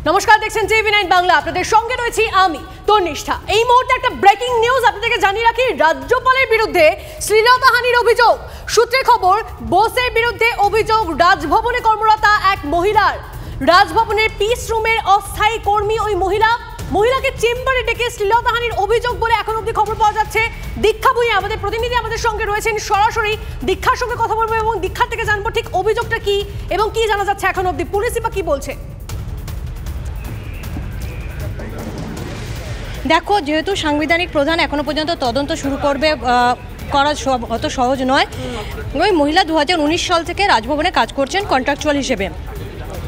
নমস্কার, দেখছেন টিভি9 বাংলা। আপনাদের সঙ্গে রয়েছি আমি তনিষ্ঠা। এই মুহূর্তে একটা ব্রেকিং নিউজ আপনাদেরকে জানিয়ে রাখি। রাজ্যপালের বিরুদ্ধে শ্লীলতাহানির অভিযোগ। সূত্রে খবর, বোসের বিরুদ্ধে অভিযোগ রাজভবনে কর্মরত এক মহিলার। রাজভবনের পিস রুমের অস্থায়ী কর্মী ওই মহিলাকে চেম্বারে ডেকে শ্লীলতাহানির অভিযোগ বলে এখন অবধি খবর পাওয়া যাচ্ছে। দীক্ষা ভূঁইয়া আমাদের প্রতিনিধি আমাদের সঙ্গে রয়েছেন, সরাসরি দীক্ষার সঙ্গে কথা বলবো এবং দীক্ষার থেকে জানবো ঠিক অভিযোগটা কি এবং কি জানা যাচ্ছে এখন অবধি, পুলিশই বা কি বলছে। দেখো, যেহেতু সাংবিধানিক প্রধান এখনো পর্যন্ত তদন্ত শুরু করা অত সহজ নয়। ওই মহিলা 2019 সাল থেকে রাজভবনে কাজ করছেন কন্ট্রাকচুয়াল হিসেবে।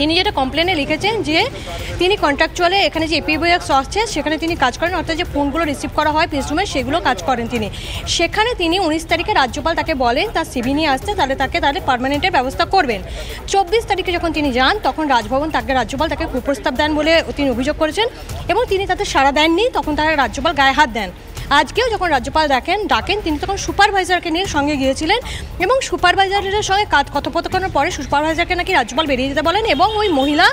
তিনি যেটা কমপ্লেনে লিখেছেন যে তিনি কন্ট্রাকচুয়ালে এখানে যে এপিবিএক্স আছে সেখানে তিনি কাজ করেন, অর্থাৎ যে ফোনগুলো রিসিভ করা হয় পিএসরুমে সেগুলো কাজ করেন তিনি। সেখানে তিনি 19 তারিখে রাজ্যপাল তাকে বলেন তার সিভি নিয়ে আসতে, তাহলে পার্মানেন্টের ব্যবস্থা করবেন। 24 তারিখে যখন তিনি যান তখন রাজ্যপাল তাকে কুপ্রস্তাব দেন বলে তিনি অভিযোগ করেছেন এবং তিনি তাতে সাড়া দেননি। তখন তারা রাজ্যপাল গায়ে হাত দেন। আজকেও যখন রাজ্যপাল ডাকেন তিনি তখন সুপারভাইজারকে নিয়ে সঙ্গে গিয়েছিলেন এবং সুপারভাইজারের সঙ্গে কথোপকথনের পরে সুপারভাইজারকে নাকি রাজ্যপাল বেরিয়ে যেতে বলেন এবং ওই মহিলা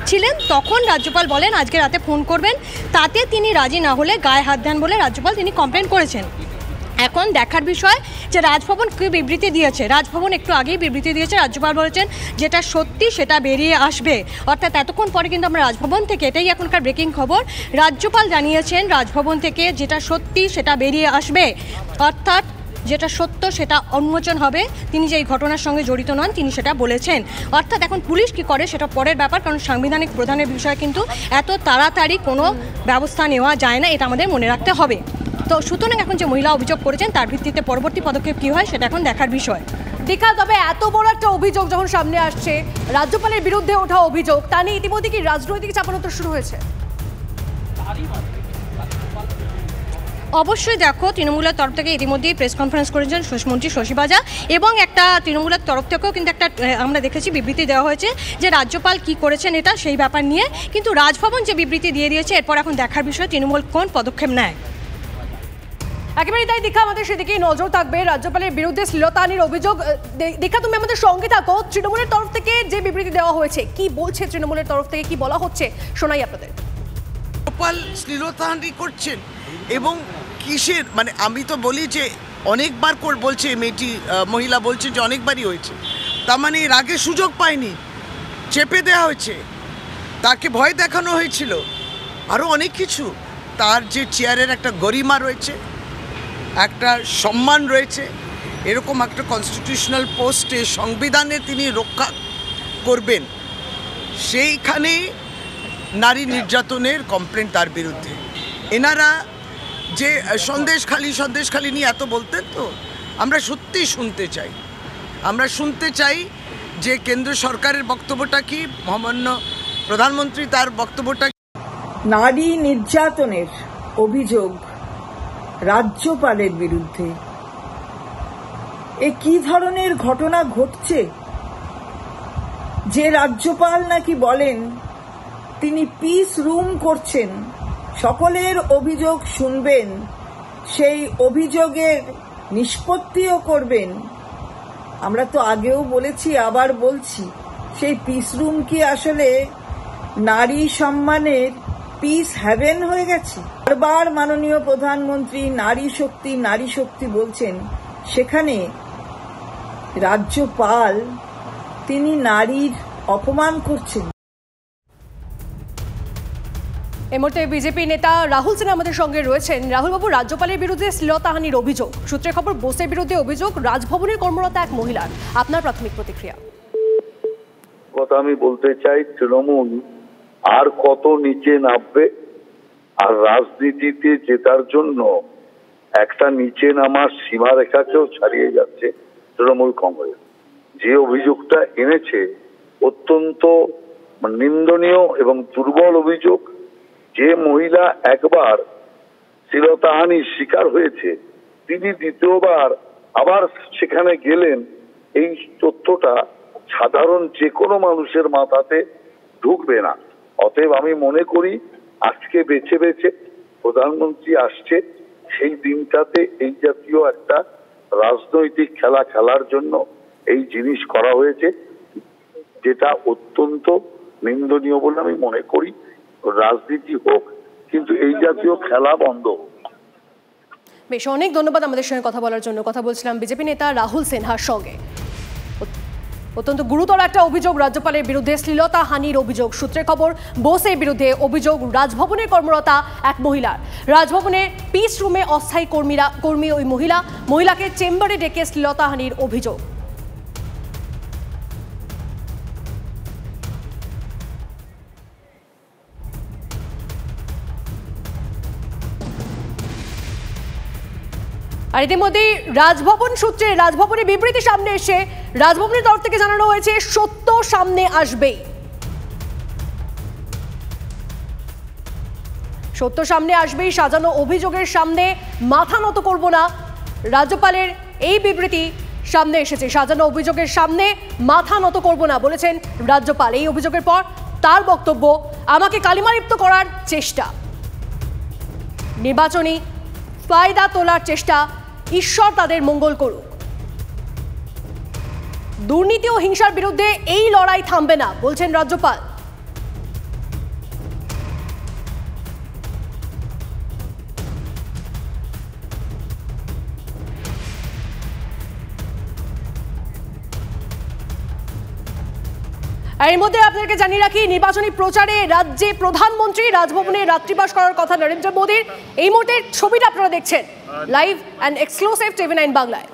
ছিলেন। তখন রাজ্যপাল বলেন আজকে রাতে ফোন করবেন, তাতে তিনি রাজি না হলে গায়ে হাত দেন বলে রাজ্যপাল তিনি কমপ্লেন করেছেন। এখন দেখার বিষয় যে রাজভবন কী বিবৃতি দিয়েছে। রাজভবন একটু আগেই বিবৃতি দিয়েছে। রাজ্যপাল বলেছেন যেটা সত্যি সেটা বেরিয়ে আসবে, অর্থাৎ এতক্ষণ পরে কিন্তু আমরা রাজভবন থেকে, এটাই এখনকার ব্রেকিং খবর, রাজ্যপাল জানিয়েছেন রাজভবন থেকে যেটা সত্যি সেটা বেরিয়ে আসবে, অর্থাৎ যেটা সত্য সেটা উন্মোচন হবে। তিনি যে এই ঘটনার সঙ্গে জড়িত নন তিনি সেটা বলেছেন। অর্থাৎ এখন পুলিশ কি করে সেটা পরের ব্যাপার, কারণ সাংবিধানিক প্রধানের বিষয়ে কিন্তু এত তাড়াতাড়ি কোনো ব্যবস্থা নেওয়া যায় না, এটা আমাদের মনে রাখতে হবে। তো সুতরাং এখন যে মহিলা অভিযোগ করেছেন তার ভিত্তিতে পরবর্তী পদক্ষেপ কি হয় সেটা এখন দেখার বিষয়। দীক্ষা, তবে এত বড় একটা অভিযোগ যখন সামনে আসছে, রাজ্যপালের বিরুদ্ধে ওঠা অভিযোগ, তা নিয়ে ইতিমধ্যে কি রাজনৈতিক চাপানোতর শুরু হয়েছে? অবশ্যই দেখো, তৃণমূলের তরফ থেকে ইতিমধ্যেই প্রেস কনফারেন্স করেছেন মন্ত্রী শশী বাজা এবং একটা তৃণমূলের তরফ থেকেও কিন্তু একটা আমরা দেখেছি বিবৃতি দেওয়া হয়েছে যে রাজ্যপাল কি করেছেন এটা সেই ব্যাপার নিয়ে। কিন্তু রাজভবন যে বিবৃতি দিয়ে দিয়েছে এরপর এখন দেখার বিষয় তৃণমূল কোন পদক্ষেপ নেয়। একেবারেই তাই দীক্ষা, আমাদের সেদিকেই নজর থাকবে। রাজ্যপালের বিরুদ্ধে শ্লীলতাহানির অভিযোগ। দীক্ষা, তুমি আমাদের সঙ্গে থাকো। তৃণমূলের তরফ থেকে যে বিবৃতি দেওয়া হয়েছে, কি বলছে তৃণমূলের তরফ থেকে, কি বলা হচ্ছে শোনাই আপনাদের। রাজ্যপাল শ্লীলতাহানি করছেন এবং কিসের, মানে আমি তো বলি যে অনেকবার বলছে মহিলা বলছে যে অনেকবারই হয়েছে, তার মানে এর আগে সুযোগ পায়নি, চেপে দেওয়া হয়েছে, তাকে ভয় দেখানো হয়েছিল, আরও অনেক কিছু। তার যে চেয়ারের একটা গরিমা রয়েছে, একটা সম্মান রয়েছে, এরকম একটা কনস্টিটিউশনাল পোস্টে সংবিধানে তিনি রক্ষা করবেন, সেইখানে নারী নির্যাতনের কমপ্লেন তার বিরুদ্ধে। এনারা যে সন্দেশখালি নিয়ে এত বলতেন, তো আমরা সত্যিই শুনতে চাই যে কেন্দ্র সরকারের বক্তব্যটা কি, মহামান্য প্রধানমন্ত্রী তার বক্তব্যটা। নারী নির্যাতনের অভিযোগ রাজ্যপালের বিরুদ্ধে, এ কি ধরনের ঘটনা ঘটছে যে রাজ্যপাল নাকি বলেন তিনি পিস রুম করছেন, সকলের অভিযোগ শুনবেন, সেই অভিযোগের নিষ্পত্তিও করবেন। আমরা তো আগেও বলেছি, আবার বলছি, সেই পিস রুম কি আসলে নারী সম্মানের পিস হ্যাভেন হয়ে গেছে? বারবার মাননীয় প্রধানমন্ত্রী নারী শক্তি বলছেন, সেখানে রাজ্যপাল তিনি নারীর অপমান করছেন। এই মুহূর্তে বিজেপি নেতা রাহুল সিনহা আমাদের সঙ্গে রয়েছেন। রাহুল বাবু, রাজ্যপালের বিরুদ্ধে শ্লীলতাহানির অভিযোগ, সূত্রে খবর বোসের বিরুদ্ধে অভিযোগ রাজভবনের কর্মরত এক মহিলার, আপনার প্রাথমিক প্রতিক্রিয়া? কথা আমি বলতে চাই, তৃণমূল আর কত নিচে নামবে, আর রাজনীতিতে জেতার জন্য একটা নিচে নামার সীমারেখাকেও ছাড়িয়ে যাচ্ছে তৃণমূল কংগ্রেস। যে অভিযোগটা এনেছে অত্যন্ত নিন্দনীয় এবং দুর্বল অভিযোগ। যে মহিলা একবার শ্লীলতাহানির শিকার হয়েছে তিনি দ্বিতীয়বার আবার সেখানে গেলেন, এই তথ্যটা সাধারণ যে কোনো মানুষের মাথাতে ঢুকবে না। অতএব আমি মনে করি আজকে বেছে প্রধানমন্ত্রী আসছে, সেই দিনটাতে এই জাতীয় একটা রাজনৈতিক খেলা খেলার জন্য এই জিনিস করা হয়েছে, যেটা অত্যন্ত নিন্দনীয় বলে আমি মনে করি রাজনীতি হোক, কিন্তু এই জাতীয় খেলা বন্ধ হোক। বেশ, অনেক ধন্যবাদ আমাদের সঙ্গে কথা বলার জন্য। কথা বলছিলাম বিজেপি নেতা রাহুল সিনহার সঙ্গে। অত্যন্ত গুরুতর একটা অভিযোগ রাজ্যপালের বিরুদ্ধে, শ্লীলতাহানির অভিযোগ। সূত্রে খবর, বোসের বিরুদ্ধে অভিযোগ রাজভবনে কর্মরতা এক মহিলার। রাজভবনের পিস রুমে অস্থায়ী কর্মী ওই মহিলাকে চেম্বারে ডেকে শ্লীলতাহানির অভিযোগ। আর ইতিমধ্যেই রাজভবনের বিবৃতি সামনে এসে রাজভবনের তরফ থেকে জানানো হয়েছে সত্য সামনে আসবেই। সত্য সামনে আসবেই, সাজানো অভিযোগের সামনে মাথা নত করব না। রাজ্যপালের এই বিবৃতি সামনে এসেছে, সাজানো অভিযোগের সামনে মাথা নত করব না বলেছেন রাজ্যপাল। এই অভিযোগের পর তার বক্তব্য, আমাকে কালিমালিপ্ত করার চেষ্টা, নির্বাচনী ফায়দা তোলার চেষ্টা, ঈশ্বর তাদের মঙ্গল করুক। দুর্নীতি ও হিংসার বিরুদ্ধে এই লড়াই থামবে না বলছেন রাজ্যপাল। এর মধ্যে আপনাদেরকে জানিয়ে রাখি, নির্বাচনী প্রচারে রাজ্যে প্রধানমন্ত্রী রাজভবনে রাত্রিবাস করার কথা নরেন্দ্র মোদীর। এই মুহূর্তের ছবিটা আপনারা দেখছেন লাইভ অ্যান্ড এক্সক্লুসিভ TV9 বাংলায়।